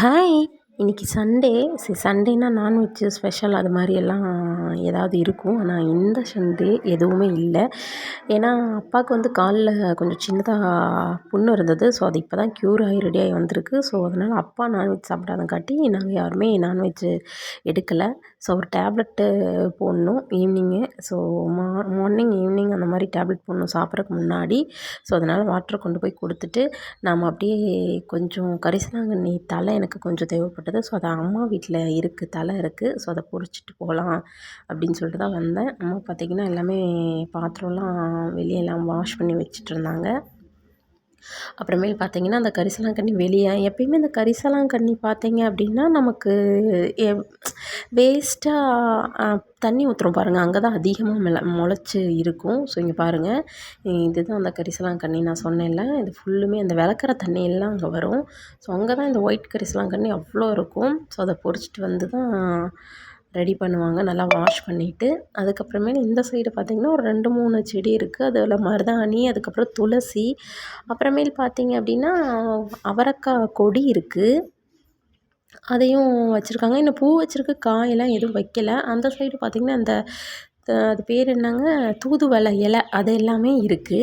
Hi! இன்னைக்கு Sunday. சரி, சண்டேனா நான்வெஜ்ஜு ஸ்பெஷல் அது மாதிரியெல்லாம் ஏதாவது இருக்கும். ஆனால் இந்த சண்டே எதுவுமே இல்லை. ஏன்னா அப்பாவுக்கு வந்து காலில் கொஞ்சம் சின்னதாக புண்ணு இருந்தது. ஸோ அது இப்போ தான் க்யூர் ஆகி ரெடியாகி வந்திருக்கு. ஸோ அதனால் அப்பா நான்வெஜ் சாப்பிடாதங்காட்டி நாங்கள் யாருமே நான்வெஜ்ஜு எடுக்கலை. ஸோ ஒரு டேப்லெட்டு போடணும் ஈவினிங்கு. ஸோ மார்னிங், ஈவினிங் அந்த மாதிரி டேப்லெட் போடணும் சாப்பிட்றதுக்கு முன்னாடி. ஸோ அதனால் வாட்டர் கொண்டு போய் கொடுத்துட்டு நாம் அப்படியே கொஞ்சம் கரிசலாங்கண்ணி தழை எனக்கு கொஞ்சம் தேவைப்பட்டது. ஸோ அது அம்மா வீட்டில் இருக்குது, தழை இருக்குது. ஸோ அதை பொறிச்சிட்டு போகலாம் அப்படின்னு சொல்லிட்டு தான் வந்தேன். அம்மா பார்த்திங்கன்னா எல்லாமே பாத்திரம்லாம் வெளியெல்லாம் வாஷ் பண்ணி வச்சிட்ருந்தாங்க. அப்புறமேல் பார்த்திங்கன்னா அந்த கரிசலாங்கண்ணி வெளியே எப்பயுமே இந்த கரிசலாங்கண்ணி பார்த்திங்க அப்படின்னா நமக்கு வேஸ்ட்டாக தண்ணி ஊற்றுறோம் பாருங்கள், அங்கே தான் அதிகமாக முளைச்சி இருக்கும். ஸோ இங்கே பாருங்கள், இதுதான் அந்த கரிசலாங்கண்ணி நான் சொன்னேன்ல, இது ஃபுல்லுமே அந்த விளக்குற தண்ணி எல்லாம் அங்கே வரும். ஸோ அங்கே தான் இந்த ஒயிட் கரிசலாங்கண்ணி அவ்வளோ இருக்கும். ஸோ அதை பொறிச்சிட்டு வந்து தான் ரெடி பண்ணுவாங்க, நல்லா வாஷ் பண்ணிவிட்டு. அதுக்கப்புறமேல் இந்த சைடு பார்த்திங்கன்னா ஒரு 2, 3 செடி இருக்குது. அதில் மருதாணி, அதுக்கப்புறம் துளசி, அப்புறமேல் பார்த்திங்க அப்படின்னா அவரைக்காய் கொடி இருக்குது, அதையும் வச்சுருக்காங்க. இன்னும் பூ வச்சுருக்கு, காயெல்லாம் எதுவும் வைக்கல. அந்த சைடு பார்த்திங்கன்னா அந்த அது பேர் என்னங்க, தூதுவளை இலை அது எல்லாமே இருக்குது.